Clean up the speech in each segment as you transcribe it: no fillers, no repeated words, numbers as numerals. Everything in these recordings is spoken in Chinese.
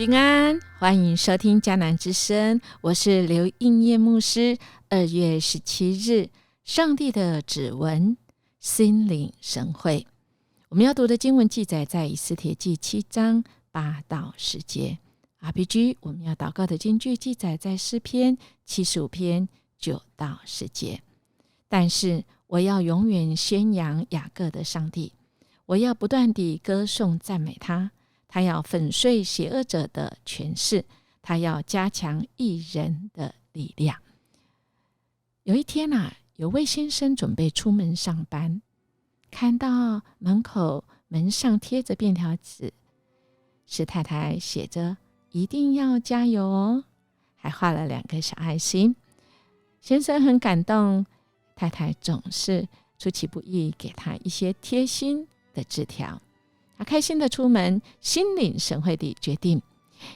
平安，欢迎收听迦南之声，我是刘应业牧师。2月17日，上帝的指纹，心领神会。我们要读的经文记载在以斯帖记7章8到10节。RPG 我们要祷告的经句记载在诗篇75篇9到10节。但是我要永远宣扬雅各的上帝，我要不断地歌颂赞美他。他要粉碎邪恶者的权势，他要加强义人的力量。有一天有位先生准备出门上班，看到门上贴着便条纸，是太太写着一定要加油哦，还画了2个小爱心。先生很感动，太太总是出其不意给他一些贴心的字条。他开心的出门，心领神会地决定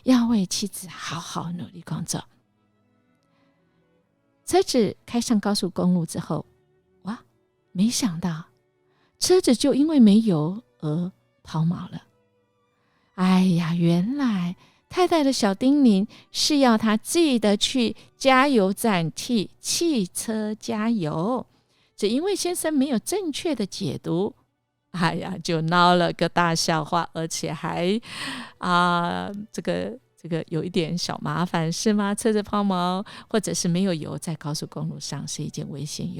要为妻子好好努力工作。车子开上高速公路之后，没想到车子就因为没油而抛锚了。哎呀，原来太太的小叮咛是要他记得去加油站替汽车加油，只因为先生没有正确的解读，就闹了个大笑话，而且还这个有一点小麻烦，是吗？车子抛锚或者是没有油，在高速公路上是一件危险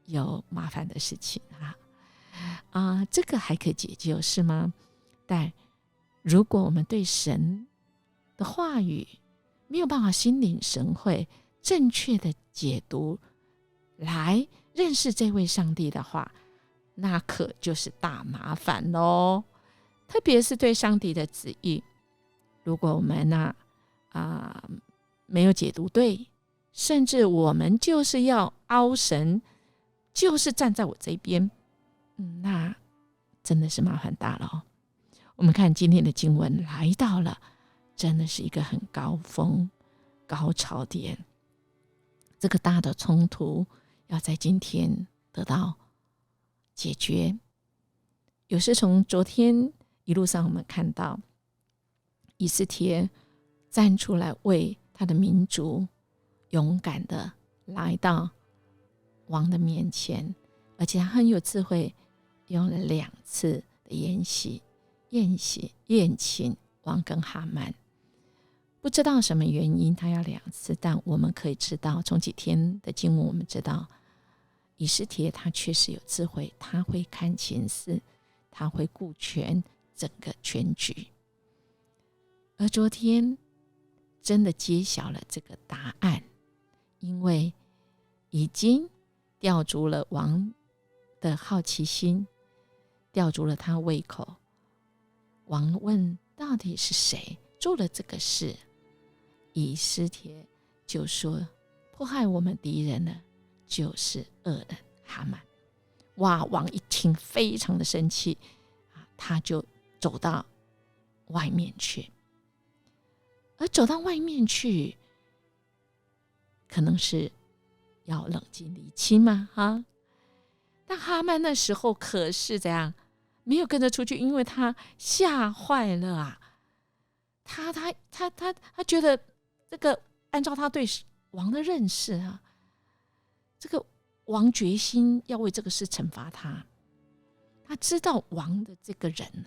有麻烦的事情这个还可以解救，是吗？但如果我们对神的话语没有办法心领神会，正确的解读来认识这位上帝的话，那可就是大麻烦咯。特别是对上帝的旨意，如果我们没有解读对，甚至我们就是要凹神，就是站在我这边，那真的是麻烦大了我们看今天的经文来到了，真的是一个很高峰高潮点。这个大的冲突要在今天得到解决。有时从昨天一路上我们看到以斯帖站出来为他的民族勇敢的来到王的面前，而且他很有智慧，用了2次的宴请王跟哈曼。不知道什么原因他要2次，但我们可以知道，从几天的经文我们知道以斯帖他确实有智慧，他会看情势，他会顾全整个全局。而昨天真的揭晓了这个答案，因为已经吊足了王的好奇心，吊足了他胃口。王问到底是谁做了这个事，以斯帖就说迫害我们敌人的就是恶人哈曼。王一听非常的生气，他就走到外面去。而走到外面去，可能是要冷静理清嘛但哈曼那时候可是怎样，没有跟着出去，因为他吓坏了他觉得这个按照他对王的认识这个王决心要为这个事惩罚他。他知道王的这个人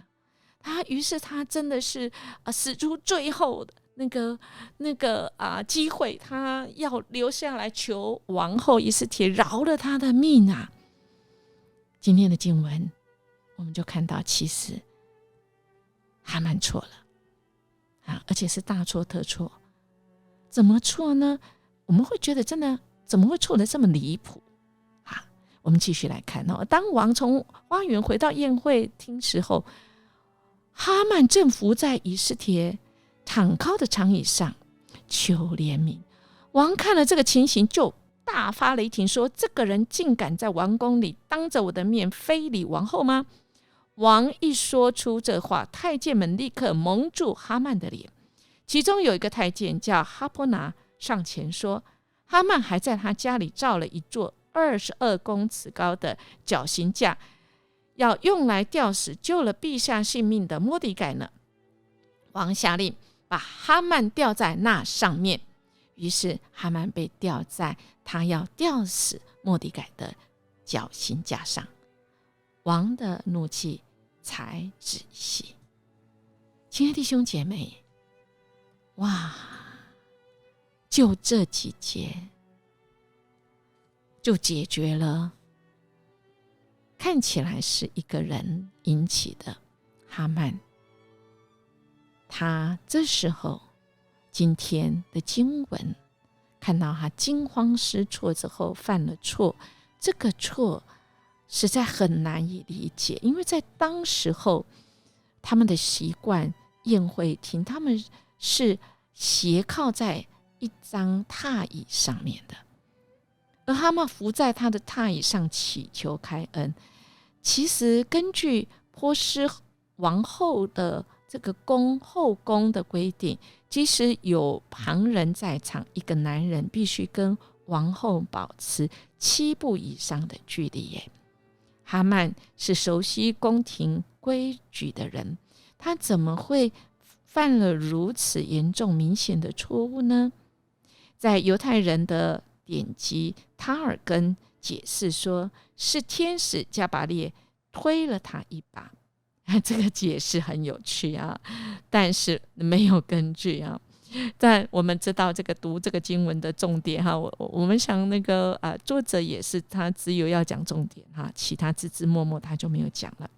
于是他真的是使出最后的那个机会，他要留下来求王后以斯帖饶了他的命今天的经文我们就看到，其实哈曼错了而且是大错特错。怎么错呢？我们会觉得真的怎么会错得这么离谱我们继续来看当王从花园回到宴会厅时候，哈曼正伏在以斯帖躺靠的长椅上求怜悯。王看了这个情形，就大发雷霆说，这个人竟敢在王宫里当着我的面非礼王后吗？王一说出这话，太监们立刻蒙住哈曼的脸。其中有一个太监叫哈波拿上前说，哈曼还在他家里造了一座22公尺高的绞刑架，要用来吊死救了陛下性命的末底改呢。王下令把哈曼吊在那上面。于是哈曼被吊在他要吊死末底改的绞刑架上，王的怒气才止息。亲爱的弟兄姐妹，哇，就这几节就解决了看起来是一个人引起的哈曼。他这时候今天的经文看到他惊慌失措之后犯了错，这个错实在很难以理解，因为在当时候他们的习惯宴会厅，他们是斜靠在一张榻椅上面的，而哈曼伏在他的榻椅上祈求开恩。其实根据波斯王后的这个后宫的规定，即使有旁人在场，一个男人必须跟王后保持7步以上的距离耶。哈曼是熟悉宫廷规矩的人，他怎么会犯了如此严重明显的错误呢？在犹太人的典籍塔尔根解释说，是天使加百列推了他一把。这个解释很有趣啊，但是没有根据啊。但我们知道这个读这个经文的重点哈，我们想那个作者也是他只有要讲重点哈，其他枝枝末末他就没有讲了。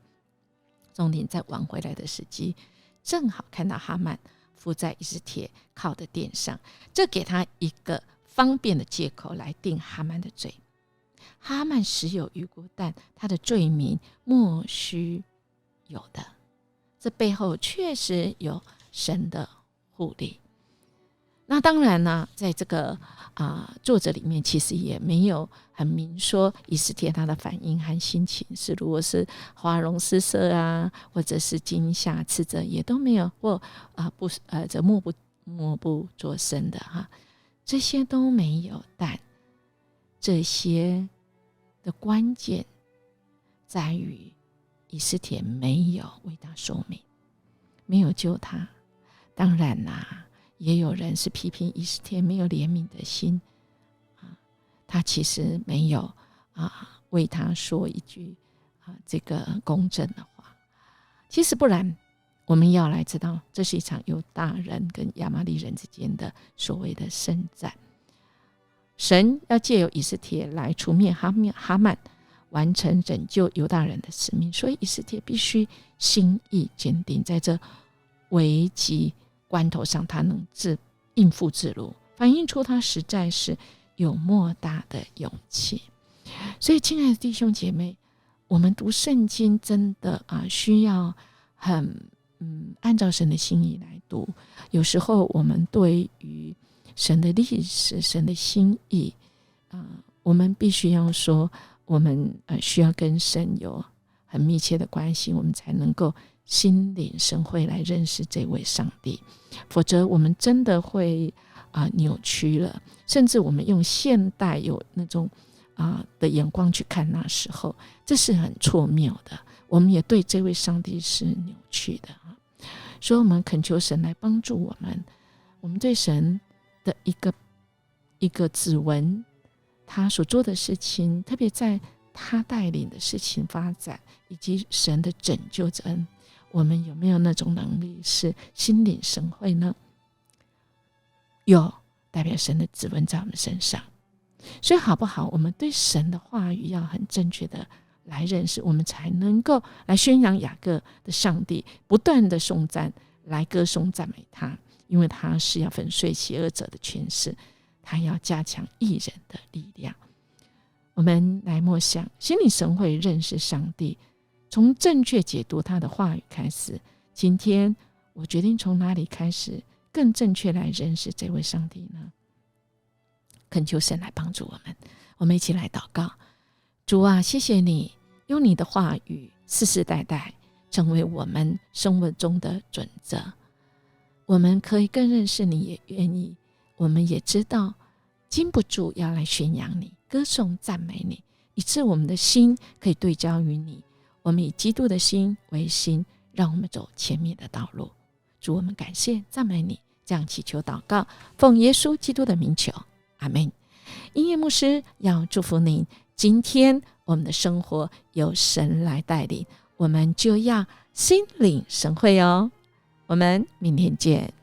重点在挽回来的时机，正好看到哈曼伏在以斯帖靠的殿上，这给他一个方便的借口来定哈曼的罪。哈曼实有余辜，但他的罪名莫须有的，这背后确实有神的护理。那当然呢，在这个作者里面其实也没有很明说以斯帖他的反应和心情是如果是花容失色啊，或者是惊吓斥责，也都没有，或这默不作声的哈，这些都没有。但这些的关键在于以斯帖没有为他说明，没有救他。当然啦，也有人是批评以斯帖没有怜悯的心，他其实没有为他说一句这个公正的话。其实不然，我们要来知道，这是一场犹大人跟亚玛力人之间的所谓的圣战。神要借由以斯帖来除灭哈曼，完成拯救犹大人的使命，所以以斯帖必须心意坚定，在这危急关头上他能应付自如，反映出他实在是有莫大的勇气。所以亲爱的弟兄姐妹，我们读圣经真的需要很按照神的心意来读。有时候我们对于神的历史、神的心意我们必须要说，我们需要跟神有很密切的关系，我们才能够心领神会来认识这位上帝。否则我们真的会扭曲了，甚至我们用现代有那种的眼光去看那时候，这是很错谬的。我们也对这位上帝是扭曲的所以我们恳求神来帮助我们，我们对神的一个指纹，他所做的事情，特别在他带领的事情发展，以及神的拯救之恩，我们有没有那种能力是心领神会呢？有，代表神的指纹在我们身上。所以好不好，我们对神的话语要很正确的来认识，我们才能够来宣扬雅各的上帝，不断的颂赞，来歌颂赞美他，因为他是要粉碎邪恶者的权势，他要加强义人的力量。我们来默想，心领神会认识上帝，从正确解读他的话语开始。今天我决定从哪里开始更正确来认识这位上帝呢？恳求神来帮助我们，我们一起来祷告。主啊，谢谢你用你的话语世世代代成为我们生活中的准则，我们可以更认识你，也愿意，我们也知道禁不住要来宣扬你，歌颂赞美你，以致我们的心可以对焦于你，我们以基督的心为心，让我们走前面的道路。主，我们感谢赞美你，这样祈求祷告，奉耶稣基督的名求，阿们。音乐牧师要祝福您，今天我们的生活由神来带领，我们就要心领神会哦。我们明天见。